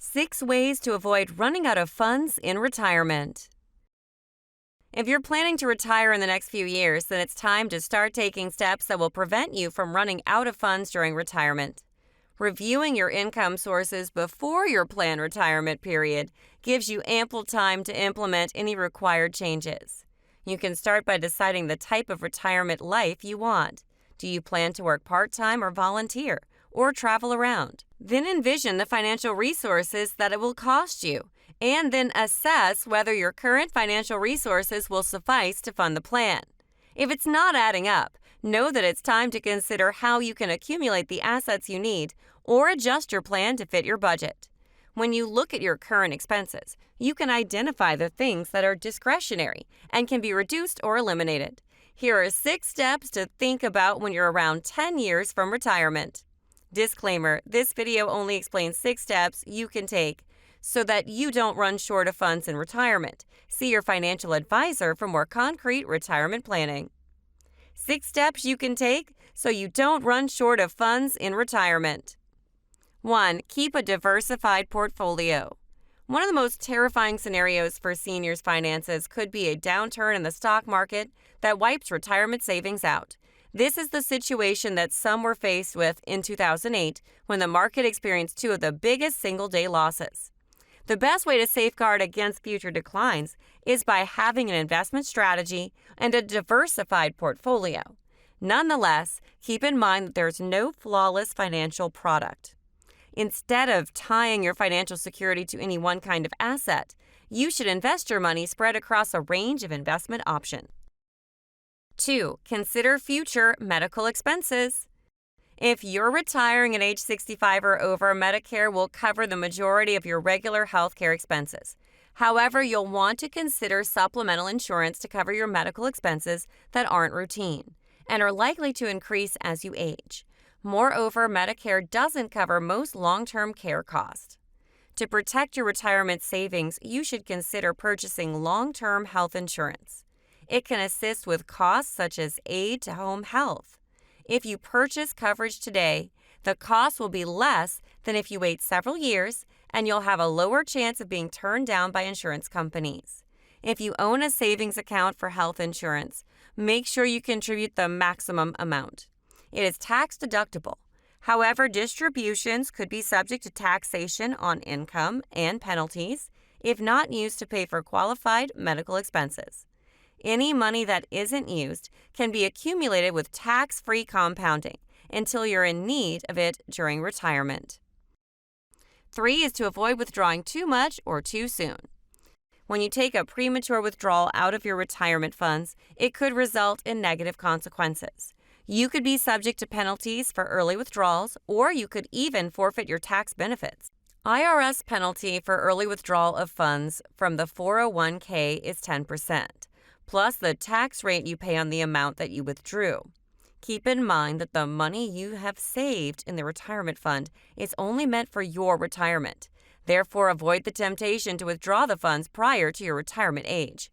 6 ways to avoid running out of funds in retirement. If you're planning to retire in the next few years, then it's time to start taking steps that will prevent you from running out of funds during retirement. Reviewing your income sources before your planned retirement period gives you ample time to implement any required changes. You can start by deciding the type of retirement life you want. Do you plan to work part-time or volunteer, or travel around? Then envision the financial resources that it will cost you, and then assess whether your current financial resources will suffice to fund the plan. If it's not adding up, know that it's time to consider how you can accumulate the assets you need or adjust your plan to fit your budget. When you look at your current expenses, you can identify the things that are discretionary and can be reduced or eliminated. Here are 6 steps to think about when you're around 10 years from retirement. Disclaimer: this video only explains 6 steps you can take so that you don't run short of funds in retirement. See your financial advisor for more concrete retirement planning. 6 steps you can take so you don't run short of funds in retirement. 1. Keep a diversified portfolio. One of the most terrifying scenarios for seniors' finances could be a downturn in the stock market that wipes retirement savings out. This is the situation that some were faced with in 2008 when the market experienced 2 of the biggest single-day losses. The best way to safeguard against future declines is by having an investment strategy and a diversified portfolio. Nonetheless, keep in mind that there's no flawless financial product. Instead of tying your financial security to any one kind of asset, you should invest your money spread across a range of investment options. 2. Consider future medical expenses. If you're retiring at age 65 or over, Medicare will cover the majority of your regular health care expenses. However, you'll want to consider supplemental insurance to cover your medical expenses that aren't routine and are likely to increase as you age. Moreover, Medicare doesn't cover most long-term care costs. To protect your retirement savings, you should consider purchasing long-term health insurance. It can assist with costs such as aid to home health. If you purchase coverage today, the cost will be less than if you wait several years, and you'll have a lower chance of being turned down by insurance companies. If you own a savings account for health insurance, make sure you contribute the maximum amount. It is tax deductible. However, distributions could be subject to taxation on income and penalties if not used to pay for qualified medical expenses. Any money that isn't used can be accumulated with tax-free compounding until you're in need of it during retirement. 3 is to avoid withdrawing too much or too soon. When you take a premature withdrawal out of your retirement funds, it could result in negative consequences. You could be subject to penalties for early withdrawals, or you could even forfeit your tax benefits. IRS penalty for early withdrawal of funds from the 401k is 10%. plus the tax rate you pay on the amount that you withdrew. Keep in mind that the money you have saved in the retirement fund is only meant for your retirement. Therefore, avoid the temptation to withdraw the funds prior to your retirement age.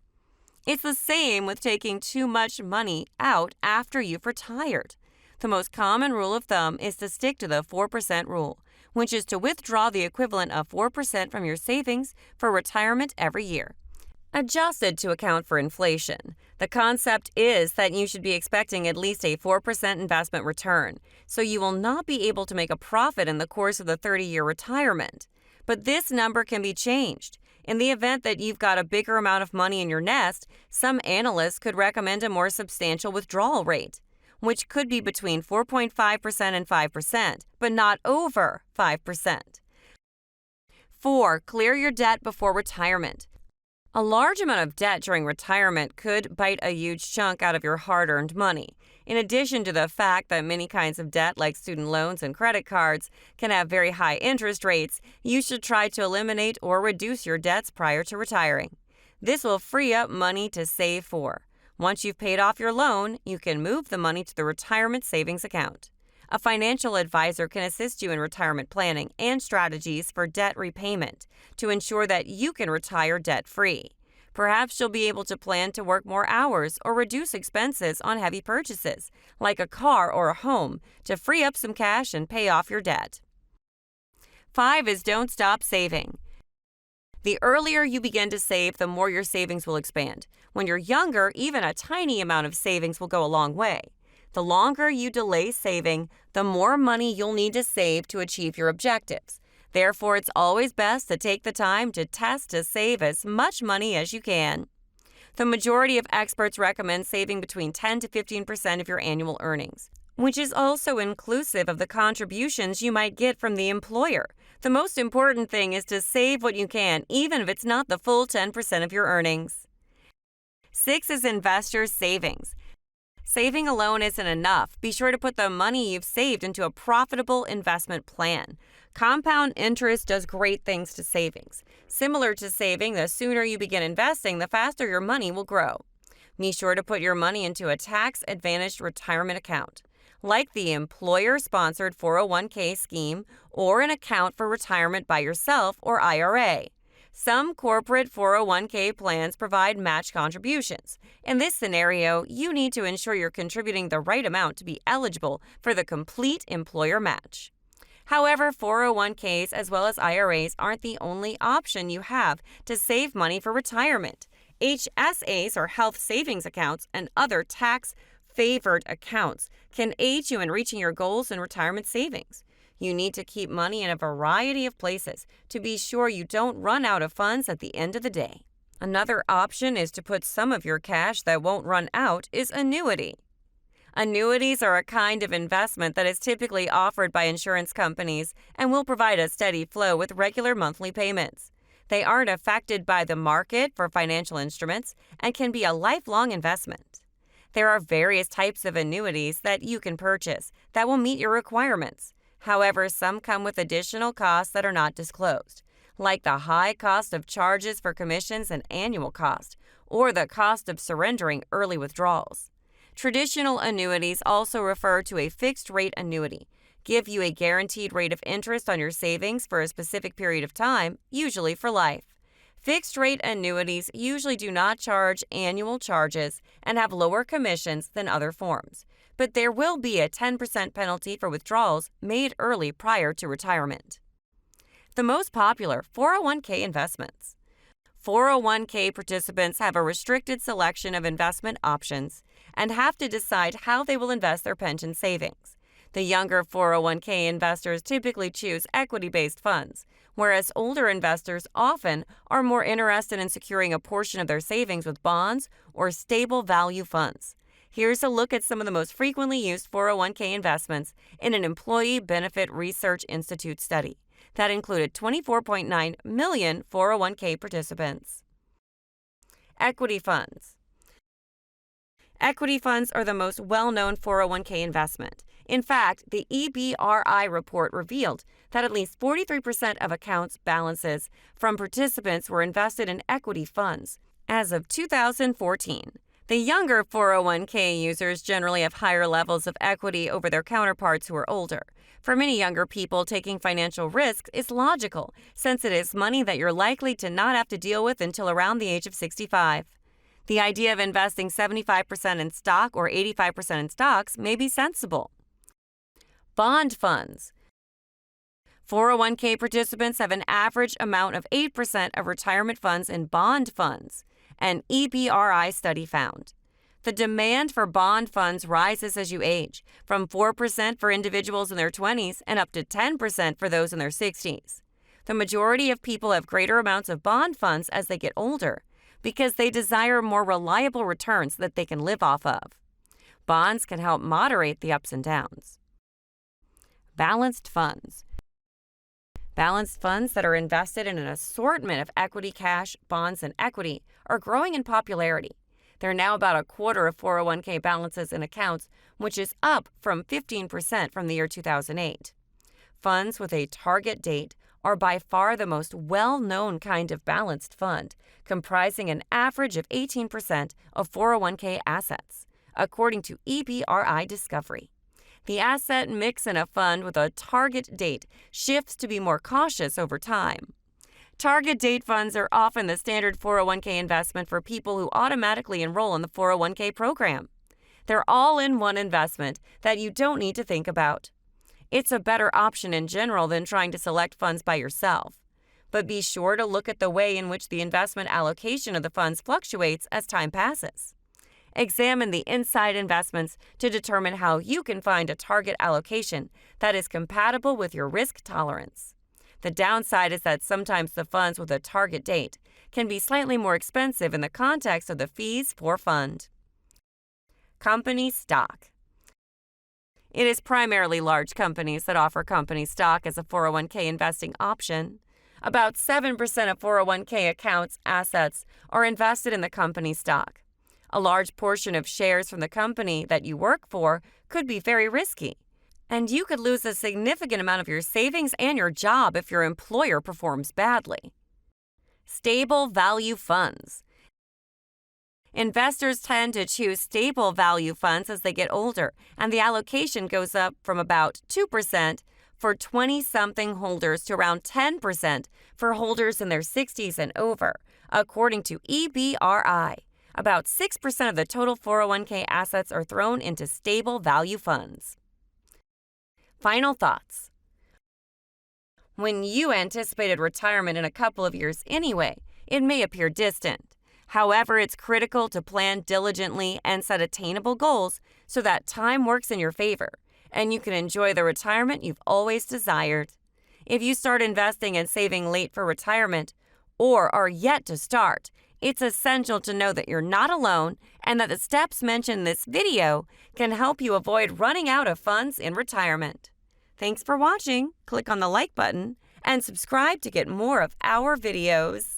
It's the same with taking too much money out after you've retired. The most common rule of thumb is to stick to the 4% rule, which is to withdraw the equivalent of 4% from your savings for retirement every year, adjusted to account for inflation. The concept is that you should be expecting at least a 4% investment return, so you will not be able to make a profit in the course of the 30-year retirement. But this number can be changed. In the event that you've got a bigger amount of money in your nest, some analysts could recommend a more substantial withdrawal rate, which could be between 4.5% and 5%, but not over 5%. 4. Clear your debt before retirement. A large amount of debt during retirement could bite a huge chunk out of your hard-earned money. In addition to the fact that many kinds of debt, like student loans and credit cards, can have very high interest rates, you should try to eliminate or reduce your debts prior to retiring. This will free up money to save for. Once you've paid off your loan, you can move the money to the retirement savings account. A financial advisor can assist you in retirement planning and strategies for debt repayment to ensure that you can retire debt-free. Perhaps you'll be able to plan to work more hours or reduce expenses on heavy purchases, like a car or a home, to free up some cash and pay off your debt. 5 is don't stop saving. The earlier you begin to save, the more your savings will expand. When you're younger, even a tiny amount of savings will go a long way. The longer you delay saving, the more money you'll need to save to achieve your objectives. Therefore, it's always best to take the time to test to save as much money as you can. The majority of experts recommend saving between 10 to 15% of your annual earnings, which is also inclusive of the contributions you might get from the employer. The most important thing is to save what you can, even if it's not the full 10% of your earnings. 6 is investor savings. Saving alone isn't enough. Be sure to put the money you've saved into a profitable investment plan. Compound interest does great things to savings. Similar to saving, the sooner you begin investing, the faster your money will grow. Be sure to put your money into a tax-advantaged retirement account, like the employer-sponsored 401k scheme or an account for retirement by yourself or IRA. Some corporate 401k plans provide match contributions. In this scenario, you need to ensure you're contributing the right amount to be eligible for the complete employer match. However, 401ks as well as IRAs aren't the only option you have to save money for retirement. HSAs, or health savings accounts, and other tax-favored accounts can aid you in reaching your goals in retirement savings. You need to keep money in a variety of places to be sure you don't run out of funds at the end of the day. Another option is to put some of your cash that won't run out is annuity. Annuities are a kind of investment that is typically offered by insurance companies and will provide a steady flow with regular monthly payments. They aren't affected by the market for financial instruments and can be a lifelong investment. There are various types of annuities that you can purchase that will meet your requirements. However, some come with additional costs that are not disclosed, like the high cost of charges for commissions and annual cost, or the cost of surrendering early withdrawals. Traditional annuities, also refer to a fixed-rate annuity, give you a guaranteed rate of interest on your savings for a specific period of time, usually for life. Fixed-rate annuities usually do not charge annual charges and have lower commissions than other forms, but there will be a 10% penalty for withdrawals made early prior to retirement. The most popular 401k investments. 401k participants have a restricted selection of investment options and have to decide how they will invest their pension savings. The younger 401k investors typically choose equity-based funds, whereas older investors often are more interested in securing a portion of their savings with bonds or stable value funds. Here's a look at some of the most frequently used 401k investments in an Employee Benefit Research Institute study that included 24.9 million 401k participants. Equity funds. Equity funds are the most well-known 401k investment. In fact, the EBRI report revealed that at least 43% of accounts balances from participants were invested in equity funds as of 2014. The younger 401k users generally have higher levels of equity over their counterparts who are older. For many younger people, taking financial risks is logical, since it is money that you're likely to not have to deal with until around the age of 65. The idea of investing 75% in stock or 85% in stocks may be sensible. Bond funds. 401k participants have an average amount of 8% of retirement funds in bond funds, an EBRI study found. The demand for bond funds rises as you age, from 4% for individuals in their 20s and up to 10% for those in their 60s. The majority of people have greater amounts of bond funds as they get older because they desire more reliable returns that they can live off of. Bonds can help moderate the ups and downs. Balanced funds. Balanced funds that are invested in an assortment of equity, cash, bonds, and equity are growing in popularity. They're now about a quarter of 401k balances in accounts, which is up from 15% from the year 2008. Funds with a target date are by far the most well-known kind of balanced fund, comprising an average of 18% of 401k assets, according to EBRI Discovery. The asset mix in a fund with a target date shifts to be more cautious over time. Target date funds are often the standard 401k investment for people who automatically enroll in the 401k program. They're all-in-one investment that you don't need to think about. It's a better option in general than trying to select funds by yourself. But be sure to look at the way in which the investment allocation of the funds fluctuates as time passes. Examine the inside investments to determine how you can find a target allocation that is compatible with your risk tolerance. The downside is that sometimes the funds with a target date can be slightly more expensive in the context of the fees for fund. Company stock. It is primarily large companies that offer company stock as a 401k investing option. About 7% of 401k accounts' assets are invested in the company stock. A large portion of shares from the company that you work for could be very risky, and you could lose a significant amount of your savings and your job if your employer performs badly. Stable value funds. Investors tend to choose stable value funds as they get older, and the allocation goes up from about 2% for 20-something holders to around 10% for holders in their 60s and over, according to EBRI. About 6% of the total 401k assets are thrown into stable value funds. Final thoughts. When you anticipated retirement in a couple of years anyway, it may appear distant. However, it's critical to plan diligently and set attainable goals so that time works in your favor and you can enjoy the retirement you've always desired. If you start investing and saving late for retirement or are yet to start, it's essential to know that you're not alone and that the steps mentioned in this video can help you avoid running out of funds in retirement. Thanks for watching. Click on the like button and subscribe to get more of our videos.